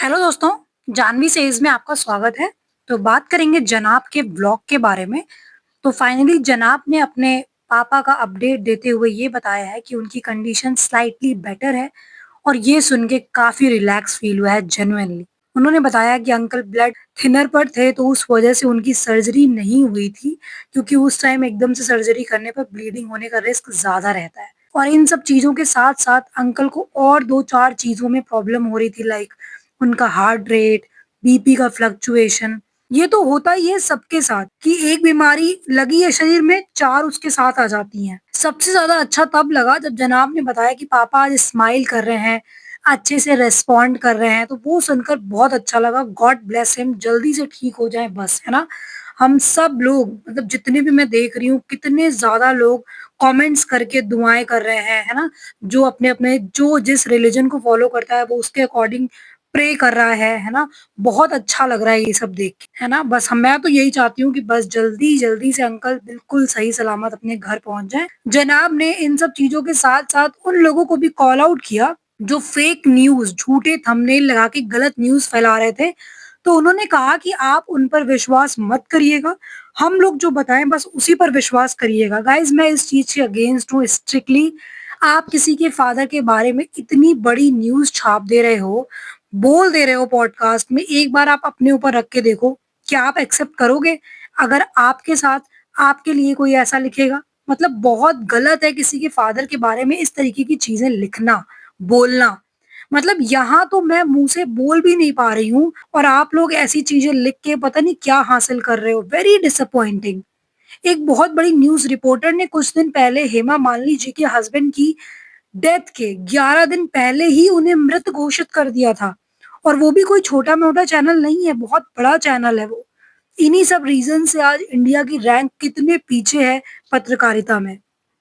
Hello दोस्तों, Janvi says में आपका स्वागत है। तो बात करेंगे जनाब के ब्लॉग के बारे में। तो फाइनली जनाब ने अपने पापा का अपडेट देते हुए ये बताया है कि उनकी कंडीशन स्लाइटली बेटर है और ये सुन के काफ़ी रिलैक्स फ़ील हुआ है जेन्युइनली। उन्होंने बताया कि अंकल ब्लड थिनर पर थे तो उस वजह से उनकी सर्जरी नहीं हुई थी क्योंकि उस टाइम एकदम से सर्जरी करने पर ब्लीडिंग होने का रिस्क ज़्यादा रहता है। और इन सब चीज़ों के साथ-साथ अंकल को और 2-4 चीज़ों में प्रॉब्लम हो रही थी लाइक उनका हार्ट रेट, बीपी का फ्लक्चुएशन। ये तो होता ही है सबके साथ कि एक बीमारी लगी है शरीर में 4 उसके साथ आ जाती हैं। सबसे ज़्यादा अच्छा तब लगा जब जनाब ने बताया कि पापा आज स्माइल कर रहे हैं, अच्छे से रिस्पॉन्ड कर रहे हैं, तो वो सुनकर बहुत अच्छा लगा। गॉड ब्लेस हिम, जल्दी से ठीक हो जाएँ बस, है ना? हम सब लोग मतलब जितने भी मैं देख रही हूँ कितने ज़्यादा लोग कमेंट्स करके दुआएँ कर रहे हैं, है ना? जो अपने-अपने जो जिस रिलिजन को फॉलो करता है वो उसके अकॉर्डिंग प्रे कर रहा है ना? बहुत अच्छा लग रहा है ये सब देख के, है ना? बस मैं तो यही चाहती हूँ कि बस जल्दी-जल्दी से अंकल बिल्कुल सही सलामत अपने घर पहुँच जाएँ। जनाब ने इन सब चीज़ों के साथ-साथ उन लोगों को भी कॉल आउट किया, जो फेक न्यूज़, झूठे थंबनेल लगा के गलत न्यूज़ फैला रहे थे। तो उन्होंने कहा कि आप उन पर विश्वास मत करिएगा, हम लोग जो बताएँ बस उसी पर विश्वास करिएगा। गाइज़ मैं इस चीज़ के अगेंस्ट हूँ स्ट्रिक्टली। आप किसी के फादर के बारे में इतनी बड़ी न्यूज़ छाप दे रहे हो, बोल दे रहे हो पॉडकास्ट में, एक बार आप अपने ऊपर रख के देखो, क्या आप एक्सेप्ट करोगे? अगर आपके साथ आपके लिए कोई ऐसा लिखेगा? मतलब बहुत गलत है किसी के फादर के बारे में इस तरीके की चीज़ें लिखना, बोलना। मतलब यहाँ तो मैं मुँह से बोल भी नहीं पा रही हूँ और आप लोग ऐसी चीज़ें लिख के पता नहीं क्या हासिल कर रहे हो। Very disappointing. एक बहुत बड़ी न्यूज़ रिपोर्टर ने कुछ दिन पहले हेमा मालिनी जी के हस्बैंड की डेथ के 11 दिन पहले ही उन्हें मृत घोषित कर दिया था और वो भी कोई छोटा-मोटा चैनल नहीं है, बहुत बड़ा चैनल है वो। इन्हीं सब रीज़न से आज इंडिया की रैंक कितने पीछे है पत्रकारिता में।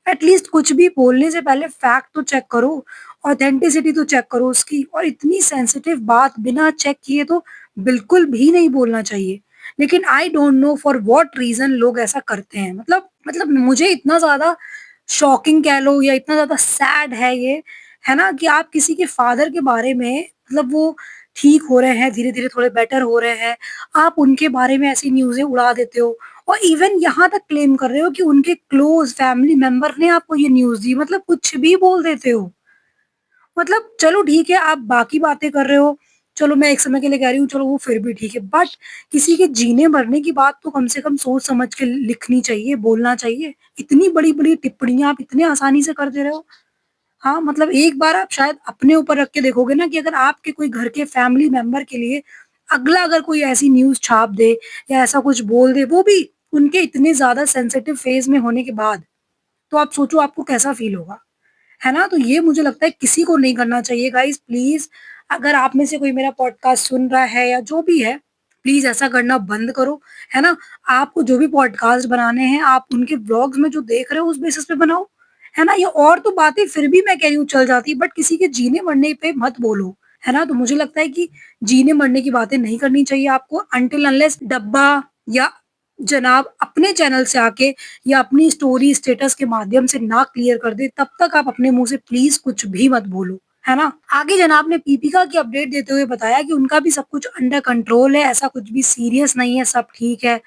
एटलीस्ट कुछ भी बोलने से पहले फैक्ट तो चेक करो, ऑथेंटिसिटी तो चेक करो उसकी और इतनी सेंसिटिव बात बिना चेक किए तो बिल्कुल भी नहीं बोलना चाहिए। लेकिन I don't know for what reason लोग ऐसा करते हैं। मतलब मुझे इतना ज़्यादा शॉकिंग कह लो या इतना ज़्यादा सैड है ये, है ना? कि आप किसी के फादर के बारे में मतलब वो ठीक हो रहे हैं, धीरे-धीरे थोड़े बेटर हो रहे हैं, आप उनके बारे में ऐसी न्यूज़ें उड़ा देते हो और इवन यहाँ तक क्लेम कर रहे हो कि उनके क्लोज़ फैमिली मेंबर ने आपको ये न्यूज़ दी, मतलब कुछ भी बोल देते हो। मतलब चलो ठीक है, आप बाकी बातें कर रहे हो, चलो मैं एक समय के लिए कह रही हूँ, चलो वो फिर भी ठीक है, बट किसी के जीने-मरने की बात तो कम से कम सोच समझ के लिखनी चाहिए, बोलना चाहिए। इतनी बड़ी-बड़ी टिप्पणियाँ आप इतने आसानी से कर दे रहे हो। हाँ, मतलब एक बार आप शायद अपने ऊपर रख के देखोगे ना कि अगर आपके कोई घर के फैमिली मेंबर के लिए अगला अगर कोई ऐसी न्यूज़ छाप दे या ऐसा कुछ बोल दे, वो भी उनके इतने ज़्यादा सेंसिटिव फ़ेज़ में होने के बाद, तो आप सोचो आपको कैसा फ़ील होगा, है ना? तो ये मुझे लगता है किसी को नहीं करना चाहिए गाइज़ प्लीज़। अगर आप में से कोई मेरा पॉडकास्ट सुन रहा है या जो भी है, प्लीज़ ऐसा करना बंद करो, है ना? आपको जो भी पॉडकास्ट बनाने हैं, आप उनके व्लॉग्स में जो देख रहे हो उस बेसिस पे बनाओ, है ना? ये और तो बातें फिर भी मैं कह रही हूँ चल जाती बट किसी के जीने-मरने पे मत बोलो, है ना? तो मुझे लगता है कि जीने-मरने की बातें नहीं करनी चाहिए आपको अनटिल अनलेस डब्बा या जनाब अपने चैनल से आके या अपनी स्टोरी स्टेटस के माध्यम से ना क्लियर कर दे, तब तक आप अपने मुँह से प्लीज़ कुछ भी मत बोलो, है ना? आगे जनाब ने दीपिका की अपडेट देते हुए बताया कि उनका भी सब कुछ अंडर कंट्रोल है, ऐसा कुछ भी सीरियस नहीं है, सब ठीक है।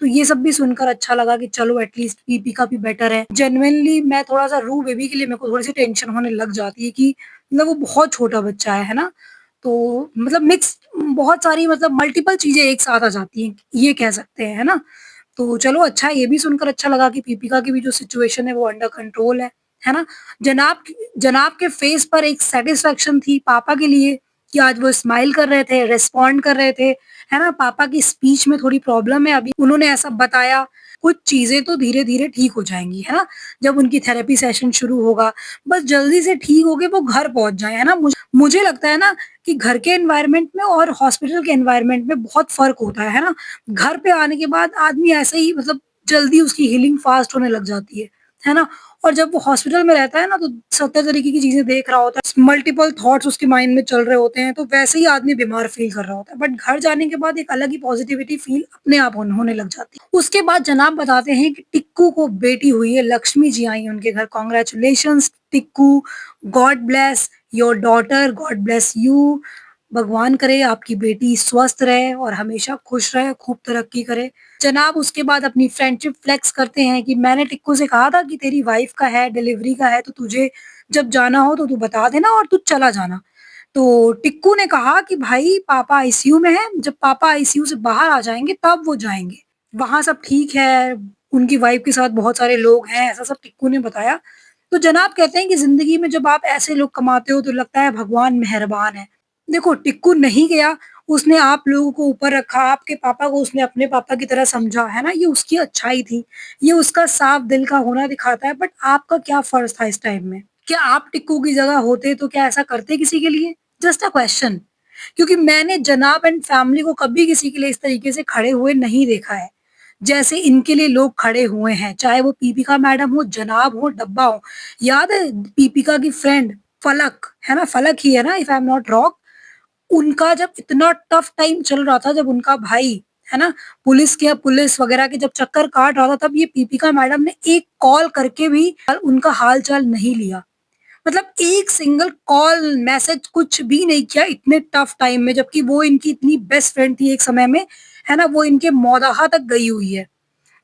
तो ये सब भी सुनकर अच्छा लगा कि चलो एटलीस्ट दीपिका भी बेटर है। जेनुइनली मैं थोड़ा-सा रू बेबी के लिए मेरे को थोड़ी-सी टेंशन होने लग जाती है कि मतलब वो बहुत छोटा बच्चा है ना? तो मतलब मिक्स बहुत सारी मतलब मल्टीपल चीज़ें एक साथ आ जाती हैं, ये कह सकते हैं, है ना? तो चलो अच्छा है, ये भी सुनकर अच्छा लगा कि दीपिका की भी जो सिचुएशन है वो अंडर कंट्रोल है ना? जनाब के फेस पर एक सैटिस्फैक्शन थी पापा के लिए कि आज वो स्माइल कर रहे थे, रिस्पॉन्ड कर रहे थे, है ना? पापा की स्पीच में थोड़ी प्रॉब्लम है अभी, उन्होंने ऐसा बताया। कुछ चीज़ें तो धीरे-धीरे ठीक हो जाएँगी, है ना? जब उनकी थेरेपी सेशन शुरू होगा, बस जल्दी से ठीक होके वो घर पहुँच जाएँ, है ना? मुझे लगता है ना कि घर के एनवायरनमेंट में और हॉस्पिटल के एनवायरनमेंट में बहुत फ़र्क होता है ना? घर पे आने के बाद आदमी ऐसे ही मतलब जल्दी उसकी हीलिंग फास्ट होने लग जाती है ना? और जब वो हॉस्पिटल में रहता है ना तो 70 तरीके की चीज़ें देख रहा होता है, मल्टीपल थॉट्स उसके माइंड में चल रहे होते हैं, तो वैसे ही आदमी बीमार फ़ील कर रहा होता है। बट घर जाने के बाद एक अलग ही पॉज़िटिविटी फ़ील अपने आप होने लग जाती है। उसके बाद जनाब बताते हैं कि टिक्कू को बेटी हुई है, लक्ष्मी जी आई हैं उनके घर, congratulations Tikku, God bless your daughter, God bless you. भगवान करे आपकी बेटी स्वस्थ रहे और हमेशा खुश रहे, खूब तरक्की करे। जनाब उसके बाद अपनी फ्रेंडशिप फ्लेक्स करते हैं कि मैंने टिक्कू से कहा था कि तेरी वाइफ का है, डिलीवरी का है, तो तुझे जब जाना हो तो तू बता देना और तू चला जाना। तो टिक्कू ने कहा कि भाई पापा आईसीयू में हैं, जब पापा आईसीयू से बाहर आ जाएँगे तब वो जाएँगे। वहाँ सब ठीक है, उनकी वाइफ के साथ बहुत सारे लोग हैं, ऐसा सब टिक्कू ने बताया। तो जनाब कहते हैं कि ज़िंदगी में जब आप ऐसे लोग कमाते हो तो लगता है भगवान मेहरबान है। देखो टिक्कू नहीं गया, उसने आप लोगों को ऊपर रखा, आपके पापा को उसने अपने पापा की तरह समझा, है ना? ये उसकी अच्छाई थी, ये उसका साफ दिल का होना दिखाता है, बट आपका क्या फ़र्ज़ था इस टाइम में? क्या आप टिक्कू की जगह होते तो क्या ऐसा करते किसी के लिए? Just a question. क्योंकि मैंने जनाब एंड फैमिली को कभी किसी के लिए इस तरीके से खड़े हुए नहीं देखा है। जैसे इनके लिए लोग खड़े हुए हैं, चाहे वो पीपिका मैडम हो, जनाब हो, डब्बा हो। याद है पीपिका की फ्रेंड फलक, है ना? फलक ही है ना if I am not wrong? उनका जब इतना टफ टाइम चल रहा था, जब उनका भाई, है ना, पुलिस वगैरह के जब चक्कर काट रहा था, तब ये पीपिका मैडम ने एक कॉल करके भी उनका हाल-चाल नहीं लिया। मतलब एक सिंगल कॉल, मैसेज कुछ भी नहीं किया इतने टफ टाइम में, जबकि वो इनकी इतनी बेस्ट फ्रेंड थी एक समय में, है ना? वो इनके मौलाहा तक गई हुई है।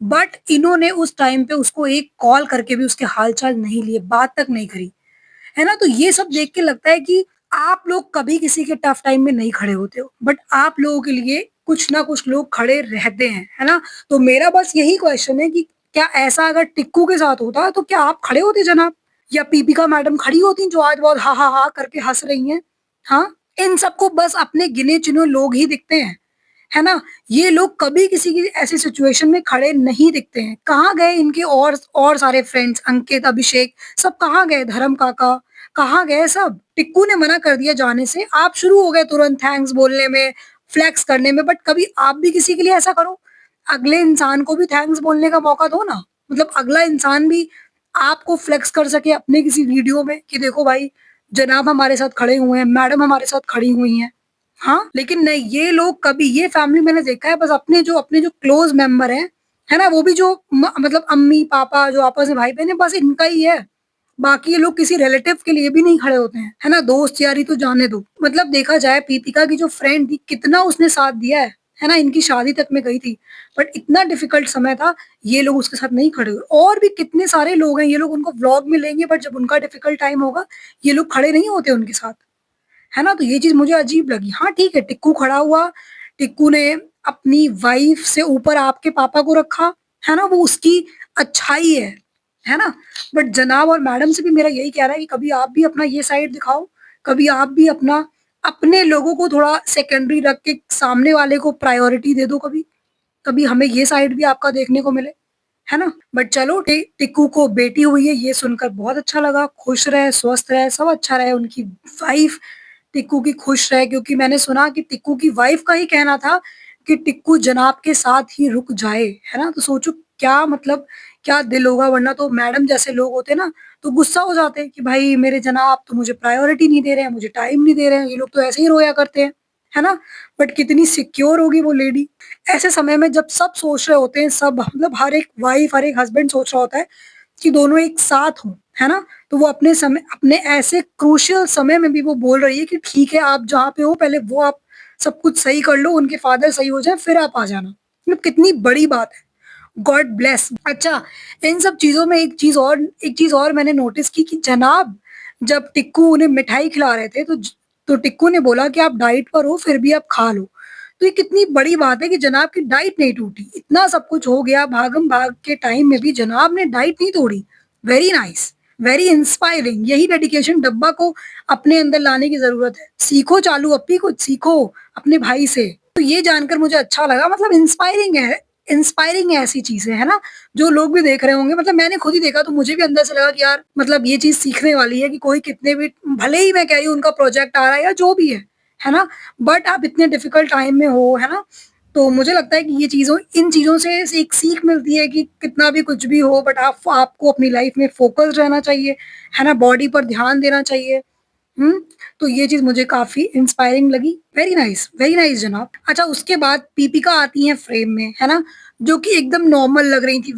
बट इन्होंने उस टाइम पे उसको एक कॉल करके भी उसके हाल-चाल नहीं लिए, बात तक नहीं करी। है ना? तो ये सब देख के लगता है कि आप लोग कभी किसी के टफ टाइम में नहीं खड़े होते हो, बट आप लोगों के लिए कुछ ना कुछ लोग खड़े रहते हैं, है ना? तो मेरा बस यही क्वेश्चन है कि क्या ऐसा अगर टिक्कू के साथ होता तो क्या आप खड़े होते जनाब? या पीपिका मैडम खड़ी होती जो आज बहुत हा, हा, हा करके हँस रही हैं? हाँ? इन सबको बस अपने गिने-चुने लोग ही दिखते हैं। है ना? ये लोग कभी किसी की ऐसी सिचुएशन में खड़े नहीं दिखते हैं। कहाँ गए इनके और सारे फ्रेंड्स अंकित, अभिषेक सब कहाँ गए? धर्म काका, कहाँ गए सब? टिक्कू ने मना कर दिया जाने से, आप शुरू हो गए तुरंत थैंक्स बोलने में, फ्लेक्स करने में, बट कभी आप भी किसी के लिए ऐसा करो। अगले इंसान को भी थैंक्स बोलने का मौका दो ना। मतलब अगला इंसान भी आपको फ्लेक्स कर सके अपने किसी वीडियो में कि देखो भाई, जनाब हमारे साथ खड़े हुए हैं, मैडम हमारे साथ खड़ी हुई हैं। हाँ, लेकिन नहीं, ये लोग कभी, ये फैमिली मैंने देखा है बस अपने जो क्लोज़ मेंबर हैं, है ना? वो भी जो मतलब अम्मी-पापा जो आपस में भाई-बहन है, बस इनका ही है। बाकी ये लोग किसी रिलेटिव के लिए भी नहीं खड़े होते हैं, है ना? दोस्त यारी तो जाने दो। मतलब देखा जाए पीपिका की जो फ्रेंड थी, कितना उसने साथ दिया है ना? इनकी शादी तक में गई थी, बट इतना डिफिकल्ट समय था, ये लोग उसके साथ नहीं खड़े हुए। और भी कितने सारे लोग हैं, ये लोग उनको व्लॉग में लेंगे, बट जब उनका डिफिकल्ट टाइम होगा, ये लोग खड़े नहीं होते उनके साथ। है ना? तो ये चीज़ मुझे अजीब लगी। हाँ, ठीक है, टिक्कू खड़ा हुआ, टिक्कू ने अपनी वाइफ़ से ऊपर आपके पापा को रखा, है ना? वो उसकी अच्छाई है ना? बट जनाब और मैडम से भी मेरा यही कहना है कि कभी आप भी अपना ये साइड दिखाओ, कभी आप भी अपने लोगों को थोड़ा सेकेंडरी रख के सामने वाले को प्रायोरिटी दे दो कभी। कभी हमें ये साइड भी आपका देखने को मिले, है ना? बट चलो टिक्कू को बेटी हुई है, ये सुनकर बहुत अच्छा लगा, खुश रहे, स्वस्थ रहे, सब अच्छा रहे, उनकी वाइफ़ टिक्कू की खुश रहे, क्योंकि मैंने सुना कि टिक्कू की वाइफ़ का ही कहना था कि टिक्कू जनाब के साथ ही रुक जाए, है ना? तो सोचो क्या मतलब क्या दिल होगा, वरना तो मैडम जैसे लोग होते ना, तो गुस्सा हो जाते कि भाई मेरे जनाब तो मुझे प्रायोरिटी नहीं दे रहे हैं, मुझे टाइम नहीं दे रहे हैं, ये लोग तो ऐसे ही रोया करते हैं, है ना? बट कितनी सिक्योर होगी वो लेडी। ऐसे समय में जब सब सोच रहे होते हैं, सब मतलब हर एक वाइफ़, हर एक हस्बैंड सोच रहा होता है कि दोनों एक साथ हों, है ना? तो वो अपने ऐसे क्रूशियल समय में भी वो बोल रही है कि ठीक है, आप जहाँ पे हो पहले वो आप सब कुछ सही कर लो, उनके फादर सही हो जाएँ, फिर आप आ जाना। मतलब कितनी बड़ी बात है। God bless. अच्छा, इन सब चीज़ों में एक चीज़ और मैंने नोटिस की कि जनाब जब टिक्कू उन्हें मिठाई खिला रहे थे, तो टिक्कू ने बोला कि आप डाइट पर हो, फिर भी आप खा लो। तो ये कितनी बड़ी बात है कि जनाब की डाइट नहीं टूटी। इतना सब कुछ हो गया, भागम-भाग के टाइम में भी जनाब ने डाइट नहीं तोड़ी। Very nice, very inspiring. यही डेडिकेशन डब्बा को अपने अंदर लाने की ज़रूरत है। सीखो चालू अप्पी, कुछ सीखो अपने भाई से। तो ये जानकर मुझे अच्छा लगा, मतलब इंस्पायरिंग है ऐसी चीज़ें, है ना? जो लोग भी देख रहे होंगे, मतलब मैंने खुद ही देखा तो मुझे भी अंदर से लगा कि यार मतलब ये चीज़ सीखने वाली है कि कोई कितने भी, भले ही मैं कह रही हूँ उनका प्रोजेक्ट आ रहा है या जो भी है ना? बट आप इतने डिफिकल्ट टाइम में हो, है ना? तो मुझे लगता है कि इन चीज़ों से एक सीख मिलती है कि कितना भी कुछ भी हो, बट आपको अपनी लाइफ में फ़ोकस्ड रहना चाहिए, है ना? बॉडी पर ध्यान देना चाहिए। हुँ, तो ये चीज़ मुझे काफ़ी इंस्पायरिंग लगी। वेरी नाइस जनाब। अच्छा, उसके बाद पीपिका आती हैं फ्रेम में, है ना? जो कि एकदम नॉर्मल लग रही थी,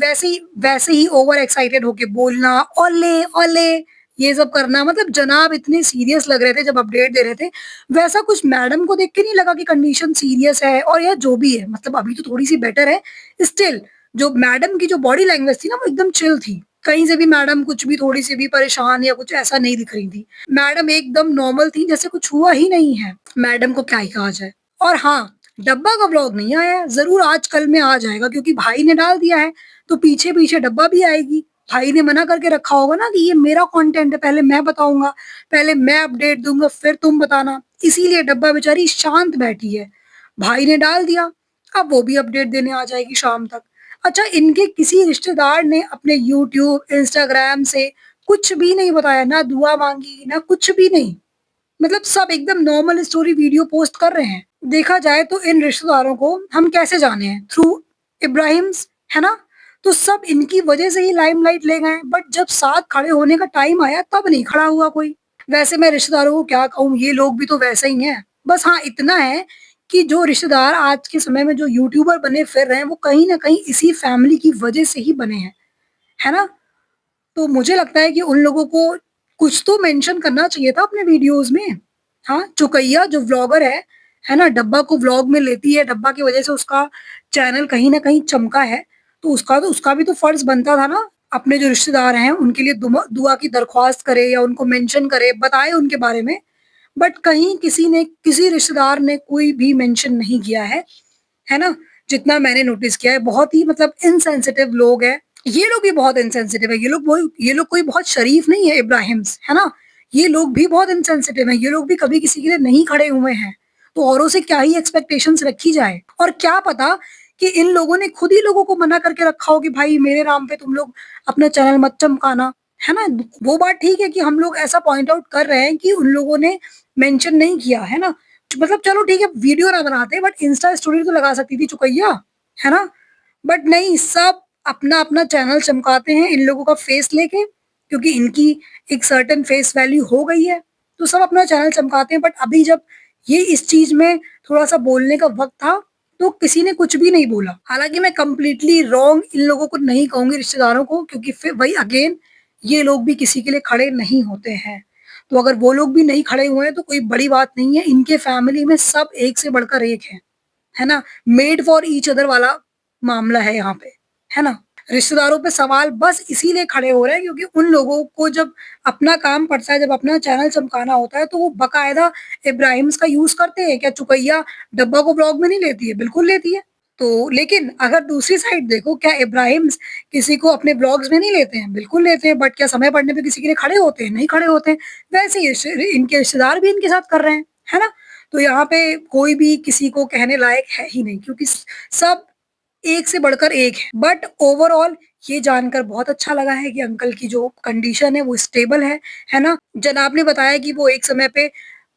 वैसे ही ओवर एक्साइटेड होके बोलना, ओले, ओले, ये सब करना, मतलब जनाब इतने सीरियस लग रहे थे जब अपडेट दे रहे थे। वैसा कुछ मैडम को देख के नहीं लगा कि कंडीशन सीरियस है, और या जो भी है, मतलब अभी तो थोड़ी-सी बेटर है। स्टिल जो मैडम की जो बॉडी लैंग्वेज थी ना, वो एकदम चिल थी। कहीं से भी मैडम कुछ भी थोड़ी-सी भी परेशान या कुछ ऐसा नहीं दिख रही थी। मैडम एकदम नॉर्मल थी, जैसे कुछ हुआ ही नहीं है। मैडम को क्या ही कहा जाए। और हाँ, डब्बा का व्लॉग नहीं आया है, ज़रूर आज कल में आ जाएगा क्योंकि भाई ने डाल दिया है, तो पीछे-पीछे डब्बा भी आएगी। भाई ने मना करके रखा होगा ना कि ये मेरा कंटेंट है, पहले मैं बताऊँगा, पहले मैं अपडेट दूँगा, फिर तुम बताना। इसीलिए डब्बा बेचारी शांत बैठी है। भाई ने डाल दिया, अब वो भी अपडेट देने आ जाएगी शाम तक। अच्छा, इनके किसी रिश्तेदार ने अपने यूट्यूब, इंस्टाग्राम से कुछ भी नहीं बताया, ना दुआ माँगी, ना कुछ भी नहीं। मतलब सब एकदम नॉर्मल स्टोरी वीडियो पोस्ट कर रहे हैं। देखा जाए तो इन रिश्तेदारों को हम कैसे जाने हैं? थ्रू इब्राहिम्स, है ना? तो सब इनकी वजह से ही लाइमलाइट ले गए, बट जब साथ खड़े होने का टाइम आया तब नहीं खड़ा हुआ कोई। वैसे मैं रिश्तेदारों को क्या कहूँ, ये लोग भी तो वैसे ही हैं। बस हाँ, इतना है कि जो रिश्तेदार आज के समय में जो यूट्यूबर बने फिर रहे हैं, वो कहीं न कहीं इसी फैमिली की वजह से ही बने हैं। है ना? तो मुझे लगता है कि उन लोगों को कुछ तो मेंशन करना चाहिए था अपने वीडियोज़ में। हाँ, चुकैया जो व्लॉगर है ना? डब्बा को व्लॉग में लेती है, डब्बा की वजह से उसका चैनल कहीं न कहीं चमका है, तो उसका भी तो फर्ज़ बनता था ना, अपने जो रिश्तेदार हैं उनके लिए दुआ की दरख्वास्त करे या उनको मेंशन करे, बताए उनके बारे में। बट कहीं किसी ने, किसी रिश्तेदार ने कोई भी मेंशन नहीं किया है ना? जितना मैंने नोटिस किया है, बहुत ही मतलब इनसेंसिटिव लोग हैं। ये लोग भी बहुत इनसेंसिटिव है। ये लोग कोई बहुत शरीफ नहीं है इब्राहिम्स, है ना? ये लोग भी बहुत इनसेंसिटिव हैं। ये लोग भी कभी किसी के लिए नहीं खड़े हुए हैं। तो औरों से क्या ही एक्सपेक्टेशंस रखी जाए? और क्या पता कि इन लोगों ने खुद ही लोगों को मना करके रखा हो कि भाई मेरे नाम पे तुम लोग अपना चैनल मत चमकाना, है ना? वो बात ठीक है कि हम लोग ऐसा पॉइंट आउट कर रहे हैं कि उन लोगों ने मेंशन नहीं किया, है ना? मतलब चलो ठीक है, वीडियो ना बनाते बट इंस्टा स्टोरी तो लगा सकती थी चुकैया, है ना? बट नहीं, सब अपना-अपना चैनल चमकाते हैं इन लोगों का फेस लेके, क्योंकि इनकी एक सर्टेन फेस वैल्यू हो गई है, तो सब अपना चैनल चमकाते हैं। बट अभी जब ये इस चीज़ में थोड़ा-सा बोलने का वक़्त था, तो किसी ने कुछ भी नहीं बोला। हालाँकि मैं कंप्लीटली रॉन्ग इन लोगों को नहीं कहूँगी, रिश्तेदारों को, क्योंकि फिर वही अगेन, ये लोग भी किसी के लिए खड़े नहीं होते हैं। तो अगर वो लोग भी नहीं खड़े हुए हैं तो कोई बड़ी बात नहीं है, इनके फैमिली में सब एक से बढ़कर एक है ना? मेड फॉर ईच अदर वाला मामला है यहाँ पे, है ना? रिश्तेदारों पे सवाल बस इसीलिए खड़े हो रहे हैं क्योंकि उन लोगों को जब अपना काम पड़ता है, जब अपना चैनल चमकाना होता है, तो वो बाकायदा इब्राहिम्स का यूज़ करते हैं। क्या चुकैया डब्बा को ब्लॉग में नहीं लेती है? बिल्कुल लेती है। तो लेकिन अगर दूसरी साइड देखो, क्या इब्राहिम्स किसी को अपने ब्लॉग्स में नहीं लेते हैं? बिल्कुल लेते हैं, बट क्या समय पड़ने पे किसी के लिए खड़े होते हैं? नहीं खड़े होते हैं। वैसे ही इनके रिश्तेदार भी इनके साथ कर रहे हैं, है ना? तो यहाँ पे कोई भी किसी को कहने लायक है ही नहीं, क्योंकि सब एक से बढ़कर एक है। बट ओवरऑल ये जानकर बहुत अच्छा लगा है कि अंकल की जो कंडीशन है वो स्टेबल है ना? जनाब ने बताया कि वो एक समय पे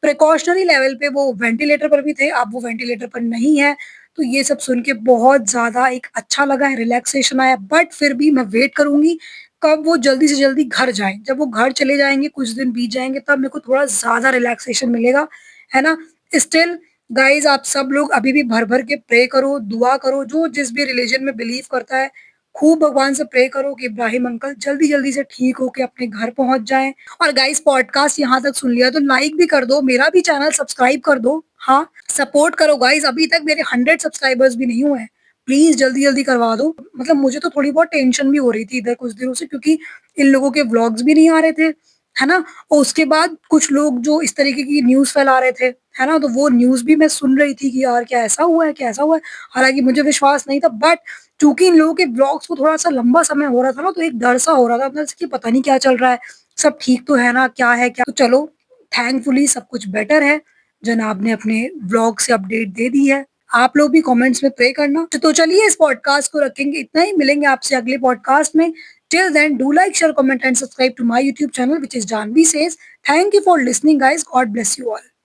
प्रिकॉशनरी लेवल पे वो वेंटिलेटर पर भी थे, अब वो वेंटिलेटर पर नहीं है। तो ये सब सुन के बहुत ज़्यादा एक अच्छा लगा है, रिलैक्सेशन आया। बट फिर भी मैं वेट करूँगी कब वो जल्दी से जल्दी घर जाएँ। जब वो घर चले जाएँगे, कुछ दिन बीत जाएँगे, तब मेरे को थोड़ा ज़्यादा रिलैक्सेशन मिलेगा, है ना? स्टिल गाइज़, आप सब लोग अभी भी भर-भर के प्रे करो, दुआ करो, जो जिस भी रिलिजन में बिलीव करता है, खूब भगवान से प्रे करो कि इब्राहिम अंकल जल्दी-जल्दी से ठीक होके अपने घर पहुँच जाएँ। और गाइज़, पॉडकास्ट यहाँ तक सुन लिया तो लाइक भी कर दो, मेरा भी चैनल सब्सक्राइब कर दो। हाँ, सपोर्ट करो गाइज़, अभी तक मेरे 100 सब्सक्राइबर्स भी नहीं हुए हैं। प्लीज़ जल्दी-जल्दी करवा दो। मतलब मुझे तो थोड़ी बहुत टेंशन भी हो रही थी इधर कुछ दिनों से, क्योंकि इन लोगों के व्लॉग्स भी नहीं आ रहे थे, है ना? और उसके बाद कुछ लोग जो इस तरीके की न्यूज़ फैला रहे थे, है ना? तो वो न्यूज़ भी मैं सुन रही थी कि यार क्या ऐसा हुआ है, क्या ऐसा हुआ है? हालाँकि मुझे विश्वास नहीं था, बट चूँकि इन लोगों के व्लॉग्स को थोड़ा-सा लंबा समय हो रहा था ना, तो एक डर-सा हो रहा था अंदर से कि पता नहीं क्या चल रहा है, सब ठीक तो है ना, क्या है क्या? तो चलो, थैंकफुली सब कुछ बेटर है। जनाब ने अपने व्लॉग से अपडेट दे दी है। आप लोग भी कमेंट्स में प्रे करना। तो चलिए इस पॉडकास्ट को रखेंगे इतना ही, मिलेंगे आपसे अगले पॉडकास्ट में। Till then, do like, share, comment and subscribe to my YouTube channel, which is Janvi Says. Thank you for listening, guys. God bless you all.